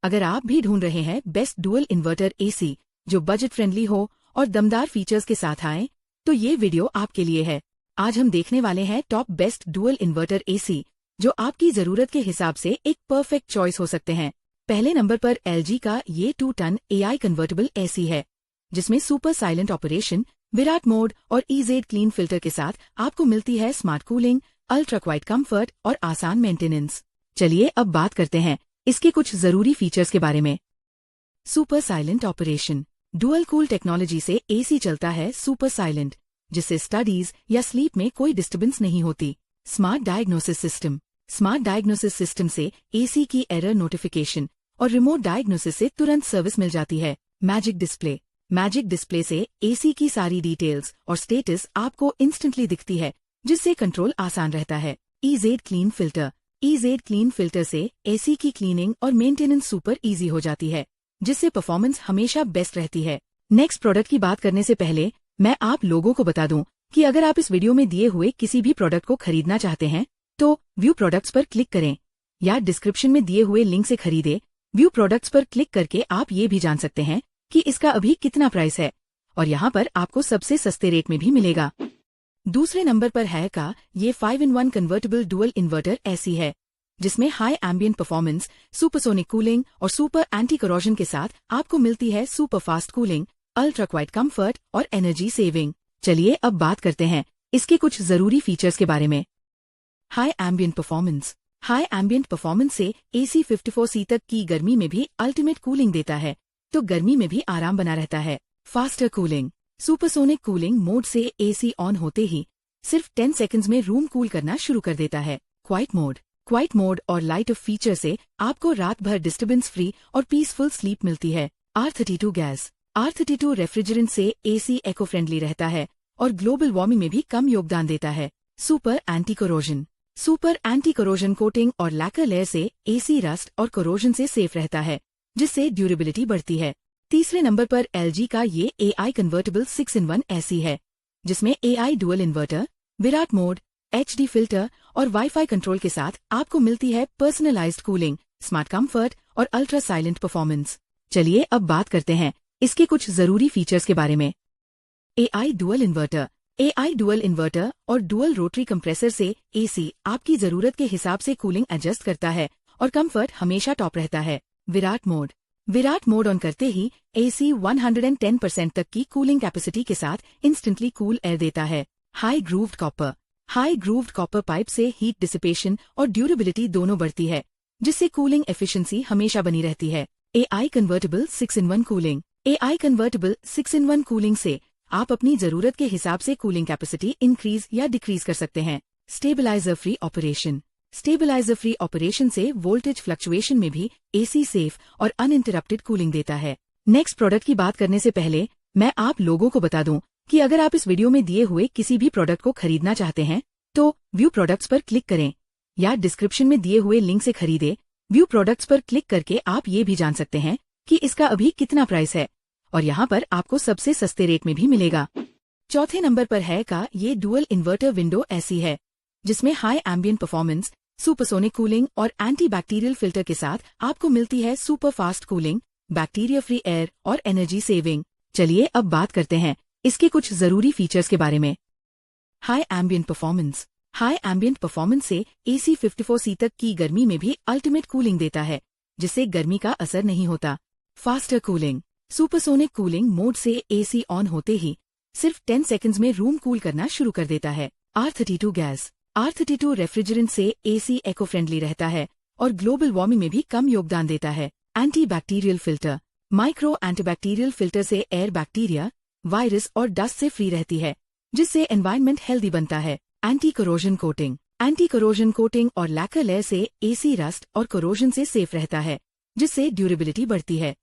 अगर आप भी ढूंढ रहे हैं बेस्ट डुअल इन्वर्टर एसी जो बजट फ्रेंडली हो और दमदार फीचर्स के साथ आए, तो ये वीडियो आपके लिए है। आज हम देखने वाले हैं top best dual inverter AC जो आपकी जरूरत के हिसाब से एक परफेक्ट चॉइस हो सकते हैं। पहले नंबर पर LG का ये 2 टन AI कन्वर्टेबल एसी है, जिसमें super silent operation, Virat mode और EZ क्लीन फिल्टर के साथ आपको मिलती है smart cooling, ultra quite comfort और आसान मेंटेनेंस। चलिए अब बात करते हैं इसके कुछ जरूरी फीचर्स के बारे में। Super silent operation. Dual cool technology से एसी चलता है सुपर साइलेंट, जिससे स्टडीज या स्लीप में कोई डिस्टर्बेंस नहीं होती। Smart diagnosis system. Smart diagnosis system से एसी की एरर नोटिफिकेशन और रिमोट डायग्नोसिस से तुरंत सर्विस मिल जाती है। Magic display. मैजिक डिस्प्ले से एसी की सारी डिटेल्स और स्टेटस आपको इंस्टेंटली दिखती है, जिससे कंट्रोल आसान रहता है। EZ clean filter. EZ clean filter से एसी की क्लीनिंग और मेंटेनेंस सुपर इजी हो जाती है, जिससे परफॉर्मेंस हमेशा बेस्ट रहती है। नेक्स्ट प्रोडक्ट की बात करने से पहले मैं आप लोगों को बता दूं कि अगर आप इस वीडियो में दिए हुए किसी भी प्रोडक्ट को खरीदना चाहते हैं तो व्यू प्रोडक्ट्स पर क्लिक करें या डिस्क्रिप्शन में दिए हुए लिंक से खरीदें। व्यू प्रोडक्ट्स पर क्लिक करके आप ये भी जान सकते हैं कि इसका अभी कितना प्राइस है, और यहाँ पर आपको सबसे सस्ते रेट में भी मिलेगा। दूसरे नंबर पर है का ये 5-in-1 convertible dual inverter AC है, जिसमें high ambient performance, supersonic cooling और सुपर एंटी करोजन के साथ आपको मिलती है super fast cooling, ultra quite comfort और एनर्जी सेविंग। चलिए अब बात करते हैं इसके कुछ जरूरी फीचर्स के बारे में। High ambient performance. High ambient performance से एसी 54C तक की गर्मी में भी अल्टीमेट कूलिंग देता है, तो गर्मी में भी आराम बना रहता है। Faster cooling. Supersonic cooling mode से एसी ऑन होते ही सिर्फ 10 सेकंड्स में रूम कूल करना शुरू कर देता है। Quite mode. क्वाइट मोड और लाइट ऑफ फीचर से आपको रात भर डिस्टर्बेंस फ्री और पीसफुल स्लीप मिलती है। R32 gas. R32 रेफ्रिजरेंट से एसी इको फ्रेंडली रहता है और ग्लोबल वार्मिंग में भी कम योगदान देता है। Super anti corrosion. Super anti corrosion coating और लैकर लेयर से एसी रस्ट और कोरोजन से सेफ रहता है, जिससे ड्यूरेबिलिटी बढ़ती है। तीसरे नंबर पर LG का ये AI कन्वर्टेबल 6-in-1 एसी है, जिसमें AI dual inverter, Virat mode, HD filter और वाईफाई कंट्रोल के साथ आपको मिलती है पर्सनलाइज्ड कूलिंग, स्मार्ट कंफर्ट और अल्ट्रा साइलेंट परफॉर्मेंस। चलिए अब बात करते हैं इसके कुछ जरूरी फीचर्स के बारे में। AI dual inverter. AI dual inverter और डुअल रोटरी कंप्रेसर से एसी आपकी जरूरत के हिसाब से कूलिंग एडजस्ट करता है और कंफर्ट हमेशा टॉप रहता है। Virat mode. Virat mode on करते ही एसी 110% तक की कूलिंग कैपेसिटी के साथ इंस्टेंटली कूल एयर देता है। High grooved copper. High grooved copper pipe से हीट डिसिपेशन और ड्यूरेबिलिटी दोनों बढ़ती है, जिससे कूलिंग एफिशिएंसी हमेशा बनी रहती है। AI convertible 6-in-1 cooling. AI convertible 6-in-1 cooling से आप अपनी जरूरत के हिसाब से कूलिंग कैपेसिटी इंक्रीज या डिक्रीज कर सकते हैं। Stabilizer free operation. Stabilizer free operation से वोल्टेज फ्लक्चुएशन में भी एसी सेफ और अनइंटरप्टेड कूलिंग देता है। नेक्स्ट प्रोडक्ट की बात करने से पहले मैं आप लोगों को बता दूं कि अगर आप इस वीडियो में दिए हुए किसी भी प्रोडक्ट को खरीदना चाहते हैं तो व्यू प्रोडक्ट्स पर क्लिक करें या डिस्क्रिप्शन में दिए हुए लिंक से खरीदें। व्यू प्रोडक्ट्स पर क्लिक करके आप ये भी जान सकते हैं कि इसका अभी कितना प्राइस है, और यहाँ पर आपको सबसे सस्ते रेट में भी मिलेगा। चौथे नंबर पर है का ये डुअल इन्वर्टर विंडो एसी है, जिसमें high ambient performance, supersonic cooling और एंटी बैक्टीरियल फिल्टर के साथ आपको मिलती है super fast cooling, bacteria free air और एनर्जी सेविंग। चलिए अब बात करते हैं इसके कुछ जरूरी फीचर्स के बारे में। High ambient performance. High ambient performance से एसी 54C तक की गर्मी में भी अल्टीमेट कूलिंग देता है, जिससे गर्मी का असर नहीं होता। Faster cooling. Supersonic cooling mode से एसी ऑन होते ही सिर्फ 10 सेकंड्स में रूम कूल करना शुरू कर देता है। R32 gas. R32 रेफ्रिजरेंट से एसी इको फ्रेंडली रहता है और ग्लोबल वार्मिंग में भी कम योगदान देता है। Anti bacterial filter. Micro antibacterial filter से एयर बैक्टीरिया, वायरस और डस्ट से फ्री रहती है, जिससे एनवायरनमेंट हेल्दी बनता है। Anti corrosion coating. Anti corrosion coating और लैकर लेयर से एसी रस्ट और कोरोजन से सेफ रहता है, जिससे ड्यूरेबिलिटी बढ़ती है।